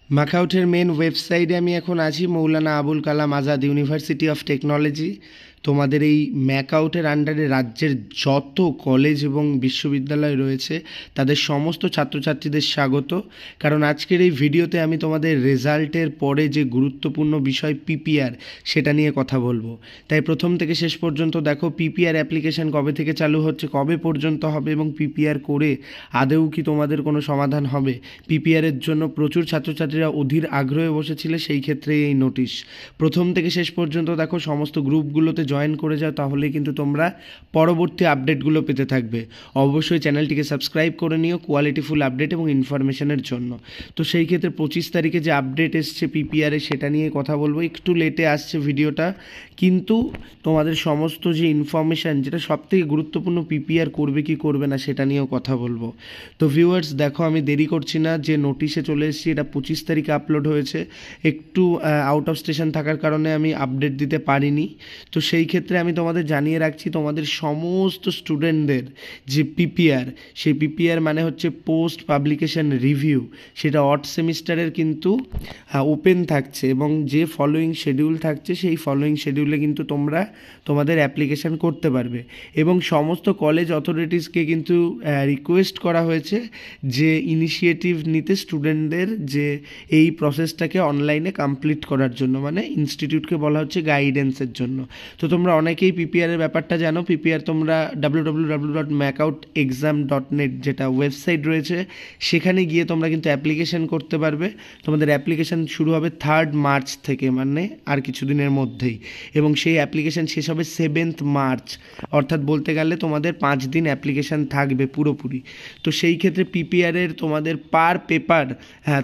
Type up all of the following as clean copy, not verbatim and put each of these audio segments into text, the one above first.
মাকাউটের main ওয়েবসাইটে আমি এখন আছি, Maulana Abul Kalam Azad university of technology. তোমাদের এই ম্যাকাউটের আন্ডারে রাজ্যের যত কলেজ এবং বিশ্ববিদ্যালয় রয়েছে তাদের সমস্ত ছাত্রছাত্রীদের স্বাগত। কারণ আজকের এই ভিডিওতে আমি তোমাদের রেজাল্টের পরে যে গুরুত্বপূর্ণ বিষয় পিপিআর সেটা নিয়ে কথা বলবো। তাই প্রথম থেকে শেষ পর্যন্ত দেখো পিপিআর অ্যাপ্লিকেশান কবে থেকে চালু হচ্ছে, কবে পর্যন্ত হবে এবং পিপিআর করে আদৌ কি তোমাদের কোনো সমাধান হবে। পিপিআরের জন্য প্রচুর ছাত্রছাত্রীরা অধীর আগ্রহে বসেছিলে, সেই ক্ষেত্রে এই নোটিশ। প্রথম থেকে শেষ পর্যন্ত দেখো, সমস্ত গ্রুপগুলোতে জয়েন করে যাও, তাহলে কিন্তু তোমরা পরবর্তী আপডেটগুলো পেতে থাকবে। অবশ্যই চ্যানেলটিকে সাবস্ক্রাইব করে নিও কোয়ালিটিফুল আপডেট এবং ইনফরমেশনের জন্য। তো সেই ক্ষেত্রে 25 তারিখে যে আপডেট এসছে পিপিআরে সেটা নিয়ে কথা বলবো। একটু লেটে আসছে ভিডিওটা, কিন্তু তোমাদের সমস্ত যে ইনফরমেশান, যেটা সবথেকে গুরুত্বপূর্ণ পিপিআর করবে কি করবে না সেটা নিয়েও কথা বলবো। তো ভিউয়ার্স দেখো, আমি দেরি করছি না, যে নোটিশে চলে এসেছি এটা 25 তারিখে আপলোড হয়েছে। একটু আউট অফ স্টেশন থাকার কারণে আমি আপডেট দিতে পারিনি। তো সেই ক্ষেত্রে আমি তোমাদের জানিয়ে রাখছি, তোমাদের সমস্ত স্টুডেন্টদের যে পিপিআর, সেই পিপিআর মানে হচ্ছে পোস্ট পাবলিকেশন রিভিউ, সেটা অড সেমিস্টারের কিন্তু ওপেন থাকছে এবং যে ফলোয়িং শিডিউল থাকছে সেই ফলোয়িং শিডিউলে কিন্তু তোমরা তোমাদের অ্যাপ্লিকেশান করতে পারবে। এবং সমস্ত কলেজ অথরিটিসকে কিন্তু রিকোয়েস্ট করা হয়েছে যে ইনিশিয়েটিভ নিতে স্টুডেন্টদের, যে এই প্রসেসটাকে অনলাইনে কমপ্লিট করার জন্য, মানে ইনস্টিটিউটকে বলা হচ্ছে গাইডেন্সের জন্য। তো তোমরা অনেকেই পিপিআরের ব্যাপারটা জানো। পিপিআর তোমরা www.makeoutexam.net যেটা ওয়েবসাইট রয়েছে সেখানে গিয়ে তোমরা কিন্তু অ্যাপ্লিকেশান করতে পারবে। তোমাদের অ্যাপ্লিকেশান শুরু হবে 3 মার্চ থেকে, মানে আর কিছুদিনের মধ্যেই, এবং সেই অ্যাপ্লিকেশান শেষ হবে 7 মার্চ। অর্থাৎ বলতে গেলে তোমাদের 5 দিন অ্যাপ্লিকেশান থাকবে পুরোপুরি। তো সেই ক্ষেত্রে পিপিআরের তোমাদের পার পেপার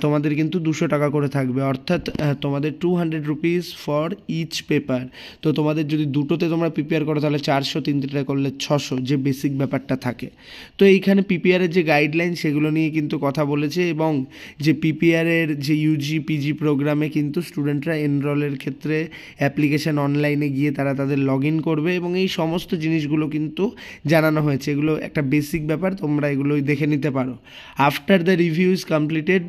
তোমাদের কিন্তু 200 টাকা করে থাকবে, অর্থাৎ তোমাদের 200 রুপিস ফর ইচ পেপার। তো তোমাদের যদি দুটোতে তোমরা পিপিআর করো তাহলে 400, তিনটেটা করলে 600, যে বেসিক ব্যাপারটা থাকে। তো এইখানে পিপিআরের যে গাইডলাইন সেগুলো নিয়ে কিন্তু কথা বলেছে, এবং যে পিপিআরের যে ইউজি পিজি প্রোগ্রামে কিন্তু স্টুডেন্টরা এনরোলের ক্ষেত্রে অ্যাপ্লিকেশান অনলাইনে গিয়ে তারা তাদের লগ ইন করবে, এবং এই সমস্ত জিনিসগুলো কিন্তু জানানো হয়েছে। এগুলো একটা বেসিক ব্যাপার, তোমরা এগুলোই দেখে নিতে পারো। After the review is completed,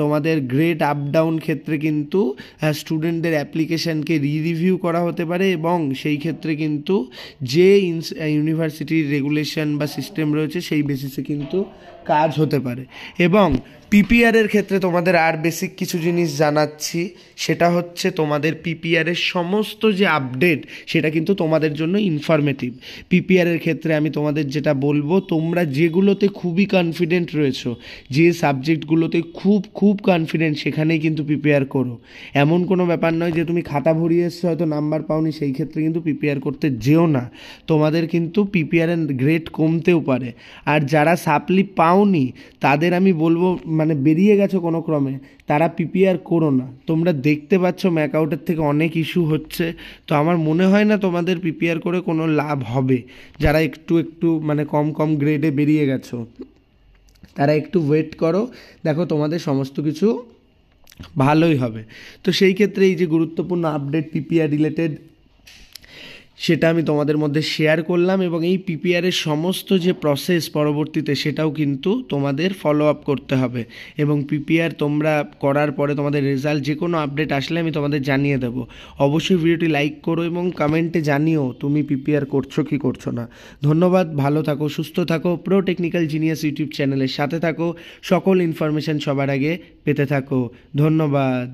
তোমাদের গ্রেড আপ ডাউন ক্ষেত্রে কিন্তু স্টুডেন্টদের অ্যাপ্লিকেশানকে রিভিউ করা হতে পারে, এবং সেই ক্ষেত্রে কিন্তু যে ইউনিভার্সিটির রেগুলেশন বা সিস্টেম রয়েছে সেই বেসিসে কিন্তু কাজ হতে পারে। এবং পিপিআরের ক্ষেত্রে তোমাদের আর বেসিক কিছু জিনিস জানাচ্ছি, সেটা হচ্ছে তোমাদের পিপিআরের সমস্ত যে আপডেট সেটা কিন্তু তোমাদের জন্য ইনফরমেটিভ। পিপিআরের ক্ষেত্রে আমি তোমাদের যেটা বলবো, তোমরা যেগুলোতে খুবই কনফিডেন্ট রয়েছো, যে সাবজেক্টগুলোতে খুব কনফিডেন্ট, সেখানেই কিন্তু পিপিআর করো। এমন কোনো ব্যাপার নয় যে তুমি খাতা ভরিয়ে এসছো হয়তো নাম্বার পাওনি, সেই ক্ষেত্রে কিন্তু পিপিআর করতে যেও না। তোমাদের কিন্তু পিপিআরের গ্রেড কমতেও পারে। আর যারা সাপ্লি পাওনি তাদের আমি বলবো, মানে বেরিয়ে গেছো কোনো ক্রমে, তারা পিপিআর করো না। তোমরা দেখতে পাচ্ছ ম্যাকআউটের থেকে অনেক ইস্যু হচ্ছে, তো আমার মনে হয় না তোমাদের পিপিআর করে কোনো লাভ হবে। যারা একটু মানে কম গ্রেডে বেরিয়ে গেছো তারা একটু ওয়েট করো, দেখো তোমাদের সমস্ত কিছু ভালোই হবে। তো সেই ক্ষেত্রে এই যে গুরুত্বপূর্ণ আপডেট পিপিআর রিলেটেড, সেটা আমি তোমাদের মধ্যে শেয়ার করলাম, এবং এই পিপিআরের সমস্ত যে প্রসেস পরবর্তীতে সেটাও কিন্তু তোমাদের ফলো আপ করতে হবে। এবং পিপিআর তোমরা করার পরে তোমাদের রেজাল্ট যে কোনো আপডেট আসলে আমি তোমাদের জানিয়ে দেবো। অবশ্যই ভিডিওটি লাইক করো এবং কমেন্টে জানিও তুমি পিপিআর করছো কি করছো না। ধন্যবাদ, ভালো থাকো, সুস্থ থাকো, প্রো টেকনিক্যাল জিনিয়াস ইউটিউব চ্যানেলের সাথে থাকো, সকল ইনফরমেশান সবার আগে পেতে থাকো। ধন্যবাদ।